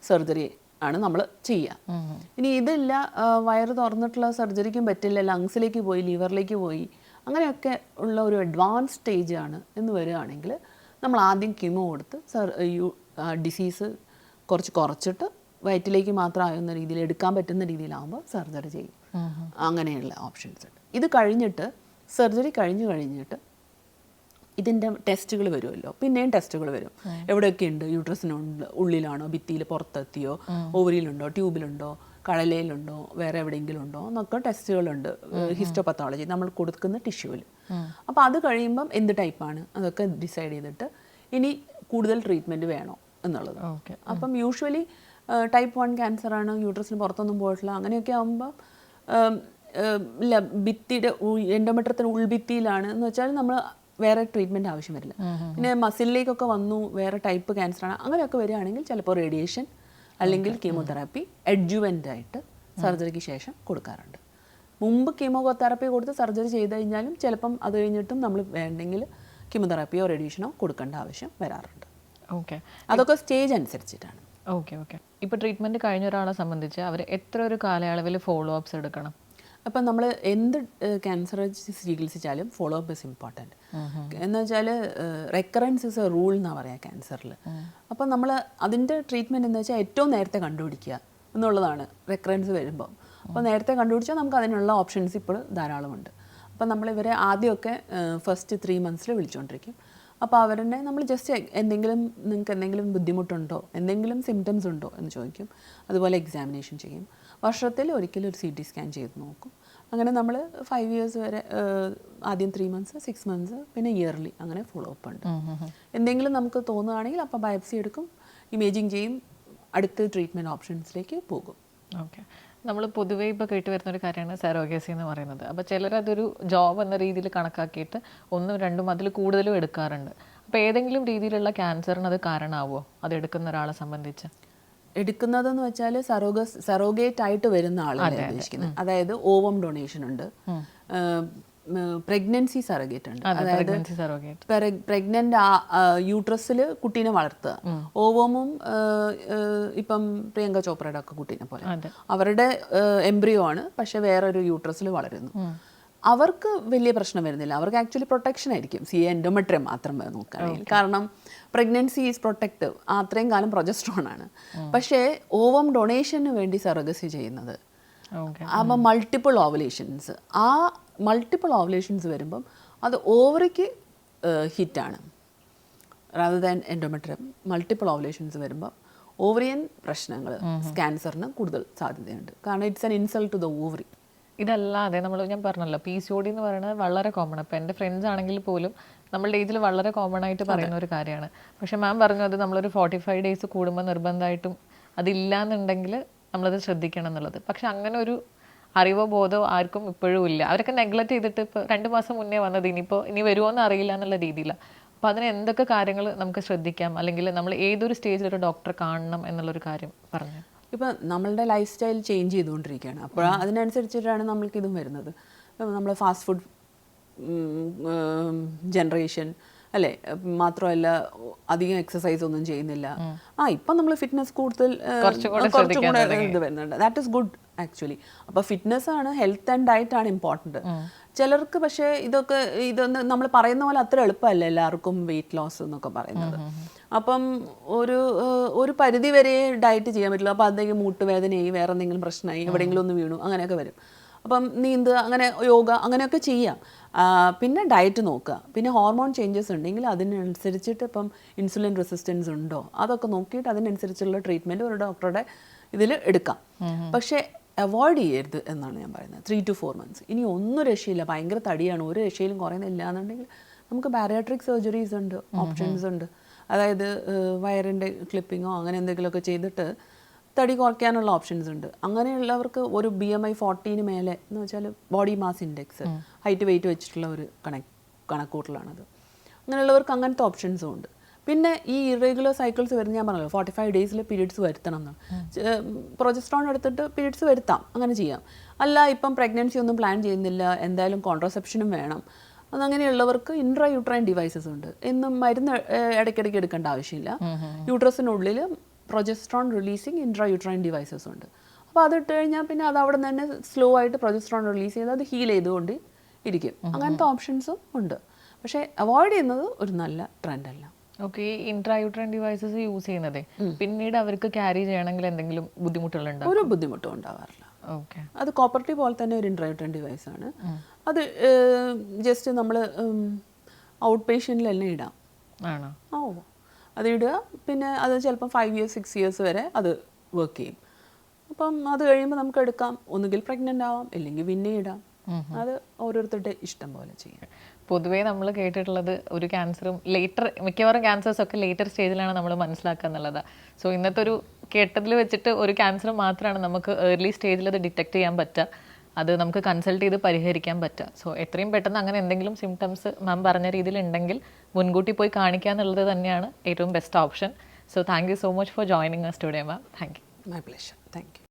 [SPEAKER 2] സർജറി ആണ് നമ്മൾ ചെയ്യുക. ഇനി ഇതില്ല, വയറ് തുറന്നിട്ടുള്ള സർജറിക്കും പറ്റില്ല, ലങ്സിലേക്ക് പോയി, ലിവറിലേക്ക് പോയി, അങ്ങനെയൊക്കെ ഉള്ള ഒരു അഡ്വാൻസ് സ്റ്റേജ് ആണ് എന്ന് വരികയാണെങ്കിൽ നമ്മൾ ആദ്യം കീമോ കൊടുത്ത് ഡിസീസ് കുറച്ചിട്ട് വയറ്റിലേക്ക് മാത്രം ആകുന്ന രീതിയിൽ എടുക്കാൻ പറ്റുന്ന രീതിയിലാകുമ്പോൾ സർജറി ചെയ്യും. അങ്ങനെയുള്ള ഓപ്ഷൻസ് ഉണ്ട്. ഇത് കഴിഞ്ഞിട്ട് സർജറി കഴിഞ്ഞിട്ട് ഇതിൻ്റെ ടെസ്റ്റുകൾ വരുമല്ലോ, പിന്നെയും ടെസ്റ്റുകൾ വരും. എവിടെയൊക്കെ ഉണ്ട്, യൂട്രസിനുണ്ട്, ഉള്ളിലാണോ, ഭിത്തിയിൽ പുറത്തെത്തിയോ, ഓവറിയിലുണ്ടോ, ട്യൂബിലുണ്ടോ, കഴലയിലുണ്ടോ, വേറെ എവിടെയെങ്കിലും ഉണ്ടോ എന്നൊക്കെ ടെസ്റ്റുകളുണ്ട്. ഹിസ്റ്റോപത്തോളജി നമ്മൾ കൊടുക്കുന്ന ടിഷ്യൂവിൽ. അപ്പോൾ അത് കഴിയുമ്പം എന്ത് ടൈപ്പാണ് അതൊക്കെ ഡിസൈഡ് ചെയ്തിട്ട് ഇനി കൂടുതൽ ട്രീറ്റ്മെൻറ്റ് വേണോ എന്നുള്ളത്. അപ്പം യൂഷ്വലി ടൈപ്പ് 1 ക്യാൻസറാണ്, യൂട്രസിന് പുറത്തൊന്നും പോയിട്ടില്ല, അങ്ങനെയൊക്കെ ആകുമ്പോൾ ഇല്ല, ഭിത്തിയുടെ എൻഡോമെട്രിയത്തിന് ഉൾഭിത്തിയിലാണ് എന്ന് വെച്ചാൽ നമ്മൾ വേറെ ട്രീറ്റ്മെൻറ്റ് ആവശ്യം വരില്ല. പിന്നെ മസിലിലേക്കൊക്കെ വന്നു, വേറെ ടൈപ്പ് ക്യാൻസറാണ്, അങ്ങനെയൊക്കെ വരികയാണെങ്കിൽ ചിലപ്പോൾ റേഡിയേഷൻ അല്ലെങ്കിൽ കീമോതെറാപ്പി അഡ്ജുവൻ്റ് ആയിട്ട് സർജറിക്ക് ശേഷം കൊടുക്കാറുണ്ട്. മുമ്പ് കീമോതെറാപ്പി കൊടുത്ത് സർജറി ചെയ്ത് കഴിഞ്ഞാലും ചിലപ്പം അത് കഴിഞ്ഞിട്ടും നമ്മൾ വേണ്ടെങ്കിൽ കീമോതെറാപ്പിയോ റേഡിയേഷനോ കൊടുക്കേണ്ട ആവശ്യം വരാറുണ്ട്. അതൊക്കെ സ്റ്റേജ് അനുസരിച്ചിട്ടാണ്.
[SPEAKER 1] ഇപ്പോൾ ട്രീറ്റ്മെൻറ്റ് കഴിഞ്ഞ ഒരാളെ സംബന്ധിച്ച് അവർ എത്ര ഒരു കാലയളവിൽ ഫോളോ അപ്സ് എടുക്കണം?
[SPEAKER 2] അപ്പം നമ്മൾ എന്ത് ക്യാൻസർ ചികിത്സിച്ചാലും ഫോളോ അപ്പ് ഇസ് ഇമ്പോർട്ടൻറ്റ്. എന്ന് വെച്ചാൽ റെക്കറൻസ് ഇസ് എ റൂൾ എന്നാണ് പറയുക ക്യാൻസറിൽ. അപ്പം നമ്മൾ അതിൻ്റെ ട്രീറ്റ്മെൻറ്റ് എന്ന് വെച്ചാൽ ഏറ്റവും നേരത്തെ കണ്ടുപിടിക്കുക എന്നുള്ളതാണ് റെക്കറൻസ് വരുമ്പോൾ. അപ്പോൾ നേരത്തെ കണ്ടുപിടിച്ചാൽ നമുക്ക് അതിനുള്ള ഓപ്ഷൻസ് ഇപ്പോൾ ധാരാളമുണ്ട്. അപ്പം നമ്മളിവരെ ആദ്യമൊക്കെ ഫസ്റ്റ് 3 months വിളിച്ചുകൊണ്ടിരിക്കും. അപ്പോൾ അവരെ നമ്മൾ ജസ്റ്റ് നിങ്ങൾക്ക് എന്തെങ്കിലും ബുദ്ധിമുട്ടുണ്ടോ, എന്തെങ്കിലും സിംറ്റംസ് ഉണ്ടോ എന്ന് ചോദിക്കും. അതുപോലെ എക്സാമിനേഷൻ ചെയ്യും. വർഷത്തിൽ ഒരിക്കലും ഒരു CT സ്കാൻ ചെയ്ത് നോക്കും. അങ്ങനെ നമ്മൾ 5 years വരെ ആദ്യം 3 months, 6 months, പിന്നെ ഇയർലി അങ്ങനെ ഫോളോ അപ്പ് ഉണ്ട്. എന്തെങ്കിലും നമുക്ക് തോന്നുകയാണെങ്കിൽ അപ്പോൾ ബയോപ്സി എടുക്കും, ഇമേജിങ് ചെയ്യും, അടുത്ത ട്രീറ്റ്മെൻറ്റ് ഓപ്ഷൻസിലേക്ക് പോകും.
[SPEAKER 1] ഓക്കെ. നമ്മൾ പൊതുവേ ഇപ്പോൾ കേട്ടുവരുന്നൊരു കാര്യമാണ് സെറോഗസി എന്ന് പറയുന്നത്. അപ്പോൾ ചിലരതൊരു ജോബ് എന്ന രീതിയിൽ കണക്കാക്കിയിട്ട് 1, 2 അതിൽ കൂടുതലും എടുക്കാറുണ്ട്. അപ്പോൾ ഏതെങ്കിലും രീതിയിലുള്ള ക്യാൻസറിന് അത് കാരണമാവുമോ അത് എടുക്കുന്ന ഒരാളെ സംബന്ധിച്ച്?
[SPEAKER 2] എടുക്കുന്നതെന്ന് വെച്ചാൽ സറോഗേറ്റ് ആയിട്ട് വരുന്ന ആളാണ് ഉദ്ദേശിക്കുന്നത്. അതായത് ഓവം ഡൊണേഷൻ ഉണ്ട്, പ്രഗ്നൻസി സറോഗേറ്റ് ഉണ്ട്. അതായത് പ്രഗ്നന്റ് യൂട്രസിൽ കുട്ടീനെ വളർത്തുക. ഓവമും ഇപ്പം പ്രിയങ്ക ചോപ്രയുടെ ഒക്കെ കുട്ടീനെ പോലെ അവരുടെ എംബ്രിയോ ആണ്, പക്ഷെ വേറൊരു യൂട്രസിൽ വളരുന്നു. അവർക്ക് വലിയ പ്രശ്നം വരുന്നില്ല. അവർക്ക് ആക്ച്വലി പ്രൊട്ടക്ഷൻ ആയിരിക്കും, എൻഡോമെട്രിയം മാത്രം നോക്കുകയാണെങ്കിൽ. കാരണം പ്രഗ്നൻസി ഈസ് പ്രൊട്ടക്റ്റീവ്, അത്രയും കാലം പ്രൊജസ്ട്രോൺ ആണ്. പക്ഷേ ഓവം ഡൊണേഷന് വേണ്ടി സർഗസി ചെയ്യുന്നത് അപ്പം മൾട്ടിപ്പിൾ ഓവുലേഷൻസ്, ആ മൾട്ടിപ്പിൾ ഓവുലേഷൻസ് വരുമ്പം അത് ഓവറിക്ക് ഹിറ്റാണ് rather than endometrium. Multiple ovulations വരുമ്പം ഓവറിയൻ പ്രശ്നങ്ങൾ, ക്യാൻസറിന് കൂടുതൽ സാധ്യതയുണ്ട്. കാരണം it's an insult to the ovary.
[SPEAKER 1] ഇതല്ലാതെ ഞാൻ പറഞ്ഞല്ലോ PCOD എന്ന് പറയുന്നത് വളരെ കോമൺ. അപ്പോൾ എൻ്റെ ഫ്രണ്ട്സ് ആണെങ്കിൽ പോലും നമ്മളുടെ ഏജിൽ വളരെ കോമൺ ആയിട്ട് പറയുന്ന ഒരു കാര്യമാണ്. പക്ഷേ മാം പറഞ്ഞു അത് നമ്മളൊരു 45 days കൂടുമ്പോൾ നിർബന്ധമായിട്ടും അതില്ലാന്നുണ്ടെങ്കിൽ നമ്മളത് ശ്രദ്ധിക്കണം എന്നുള്ളത്. പക്ഷെ അങ്ങനെ ഒരു അറിവോ ബോധമോ ആർക്കും ഇപ്പോഴും ഇല്ല. അവരൊക്കെ നെഗ്ലക്റ്റ് ചെയ്തിട്ട് ഇപ്പോൾ 2 മാസം മുന്നേ വന്നത് ഇനി വരുമോ എന്ന് അറിയില്ല എന്നുള്ള രീതിയിലാണ്. അപ്പോൾ അതിന് എന്തൊക്കെ കാര്യങ്ങൾ നമുക്ക് ശ്രദ്ധിക്കാം, അല്ലെങ്കിൽ നമ്മൾ ഏതൊരു സ്റ്റേജിൽ ഒരു ഡോക്ടറെ കാണണം എന്നുള്ളൊരു കാര്യം പറഞ്ഞു.
[SPEAKER 2] ഇപ്പം നമ്മളുടെ ലൈഫ് സ്റ്റൈൽ ചേഞ്ച് ചെയ്തുകൊണ്ടിരിക്കുകയാണ്. അപ്പോൾ അതിനനുസരിച്ചിട്ടാണ് നമ്മൾക്കിതും വരുന്നത്. നമ്മൾ ഫാസ്റ്റ് ഫുഡ് ജനറേഷൻ അല്ലേ, മാത്രമല്ല അധികം എക്സസൈസ് ഒന്നും ചെയ്യുന്നില്ല. ഇപ്പം നമ്മൾ ഫിറ്റ്നസ് കൂടുതൽ കുറച്ചുകൂടെ ഇത് വരുന്നുണ്ട്. That is good actually. അപ്പോൾ ഫിറ്റ്നസ് ആണ്, ഹെൽത്ത് ആൻഡ് ഡയറ്റ് ആണ് ഇമ്പോർട്ടൻറ്റ്. ചിലർക്ക് പക്ഷേ ഇതൊന്ന് നമ്മൾ പറയുന്ന പോലെ അത്ര എളുപ്പമല്ല എല്ലാവർക്കും വെയിറ്റ് ലോസ് എന്നൊക്കെ പറയുന്നത്. അപ്പം ഒരു പരിധി വരെ ഡയറ്റ് ചെയ്യാൻ പറ്റില്ല. അപ്പോൾ അതെങ്കിൽ മൂട്ടുവേദനയായി, വേറെ എന്തെങ്കിലും പ്രശ്നമായി, എവിടെയെങ്കിലും ഒന്ന് വീണു, അങ്ങനെയൊക്കെ വരും. അപ്പം നീന്തുക, അങ്ങനെ യോഗ, അങ്ങനെയൊക്കെ ചെയ്യാം. പിന്നെ ഡയറ്റ് നോക്കുക. പിന്നെ ഹോർമോൺ ചേഞ്ചസ് ഉണ്ടെങ്കിൽ അതിനനുസരിച്ചിട്ട് ഇപ്പം ഇൻസുലിൻ റെസിസ്റ്റൻസ് ഉണ്ടോ അതൊക്കെ നോക്കിയിട്ട് അതിനനുസരിച്ചുള്ള ട്രീറ്റ്മെൻറ്റ് ഒരു ഡോക്ടറുടെ ഇതിൽ എടുക്കാം. പക്ഷേ അവോയ്ഡ് ചെയ്യരുത് എന്നാണ് ഞാൻ പറയുന്നത്. 3 to 4 months. ഇനി ഒന്നും രക്ഷയില്ല, ഭയങ്കര തടിയാണ്, ഒരു രക്ഷയിലും കുറയുന്നില്ല എന്നുണ്ടെങ്കിൽ നമുക്ക് ബാരിയാട്രിക് സർജറീസ് ഉണ്ട്, ഓപ്ഷൻസ് ഉണ്ട്. അതായത് വയറിൻ്റെ ക്ലിപ്പിങ്ങോ അങ്ങനെ എന്തെങ്കിലുമൊക്കെ ചെയ്തിട്ട് തടി കുറയ്ക്കാനുള്ള ഓപ്ഷൻസ് ഉണ്ട്. അങ്ങനെയുള്ളവർക്ക് ഒരു BMI 40 മേലെ എന്ന് വെച്ചാൽ body mass index, height weight വെച്ചിട്ടുള്ള ഒരു കണക്കൂട്ടലാണത്. അങ്ങനെയുള്ളവർക്ക് അങ്ങനത്തെ ഓപ്ഷൻസും ഉണ്ട്. പിന്നെ ഈ ഇറഗുലർ സൈക്കിൾസ് വരുന്ന ഞാൻ പറഞ്ഞല്ലോ 45 days പീരിയഡ്സ് വരുത്തണം എന്ന്. പ്രൊജസ്ട്രോൺ എടുത്തിട്ട് പീരിയഡ്സ് വരുത്താം, അങ്ങനെ ചെയ്യാം. അല്ല ഇപ്പം പ്രഗ്നൻസി ഒന്നും പ്ലാൻ ചെയ്യുന്നില്ല, എന്തായാലും കോൺട്രസെപ്ഷനും വേണം, അതങ്ങനെയുള്ളവർക്ക് ഇൻട്രാ യൂട്രൈൻ ഡിവൈസസ് ഉണ്ട്. എന്നും മരുന്ന് ഇടയ്ക്കിടയ്ക്ക് എടുക്കേണ്ട ആവശ്യമില്ല. യൂട്രസിനുള്ളിൽ progesterone releasing intra uterine devices ഉണ്ട്. അപ്പോൾ അതിട്ട് കഴിഞ്ഞാൽ പിന്നെ അത് അവിടെ നിന്ന് തന്നെ സ്ലോ ആയിട്ട് പ്രൊജസ്ട്രോൺ റിലീസ് ചെയ്ത് അത് ഹീൽ ചെയ്തുകൊണ്ട് ഇരിക്കും. അങ്ങനത്തെ ഓപ്ഷൻസും ഉണ്ട്. പക്ഷേ അവോയ്ഡ് ചെയ്യുന്നത് ഒരു നല്ല ട്രെൻഡ് അല്ല.
[SPEAKER 1] ഓക്കെ. ഈ ഇൻട്രായൂട്രൈൻ ഡിവൈസസ് യൂസ് ചെയ്യുന്നത് പിന്നീട് അവർക്ക് ക്യാരി ചെയ്യണമെങ്കിൽ എന്തെങ്കിലും ബുദ്ധിമുട്ടുകളുണ്ടോ?
[SPEAKER 2] ഒരു ബുദ്ധിമുട്ടും ഉണ്ടാവാറില്ല.
[SPEAKER 1] ഓക്കെ.
[SPEAKER 2] അത് കോപ്പർട്ടി പോലെ തന്നെ ഒരു ഇൻട്രായൂട്രൈൻ ഡിവൈസ് ആണ്. അത് ജസ്റ്റ് നമ്മൾ ഔട്ട് പേഷ്യൻറ്റിൽ തന്നെ ഇടാം.
[SPEAKER 1] ആണോ?
[SPEAKER 2] അത് ഇടുക. പിന്നെ അത് ചിലപ്പം 5 years 6 years വരെ അത് വർക്ക് ചെയ്യും. അപ്പം അത് കഴിയുമ്പോൾ നമുക്ക് എടുക്കാം. ഒന്നുകിൽ പ്രഗ്നൻ്റ് ആവാം, ഇല്ലെങ്കിൽ പിന്നെ ഇടാം. അത് ഓരോരുത്തരുടെ ഇഷ്ടം പോലെ ചെയ്യാം.
[SPEAKER 1] പൊതുവേ നമ്മൾ കേട്ടിട്ടുള്ളത് ഒരു ക്യാൻസറും മിക്കവാറും ക്യാൻസേഴ്സൊക്കെ ലേറ്റർ സ്റ്റേജിലാണ് നമ്മൾ മനസ്സിലാക്കുക എന്നുള്ളതാണ്. സോ ഇന്നത്തെ ഒരു കേട്ടതിൽ വെച്ചിട്ട് ഒരു ക്യാൻസർ മാത്രമാണ് നമുക്ക് ഏർലി സ്റ്റേജിൽ അത് ഡിറ്റക്ട് ചെയ്യാൻ പറ്റുക, അത് നമുക്ക് കൺസൾട്ട് ചെയ്ത് പരിഹരിക്കാൻ പറ്റുക. സോ എത്രയും പെട്ടെന്ന് അങ്ങനെ എന്തെങ്കിലും സിംറ്റംസ് മാം പറഞ്ഞ രീതിയിൽ ഉണ്ടെങ്കിൽ മുൻകൂട്ടി പോയി കാണിക്കുക എന്നുള്ളത് തന്നെയാണ് ഏറ്റവും best option. So thank you so much for joining us today, ma'am. Thank you.
[SPEAKER 2] My pleasure. Thank you.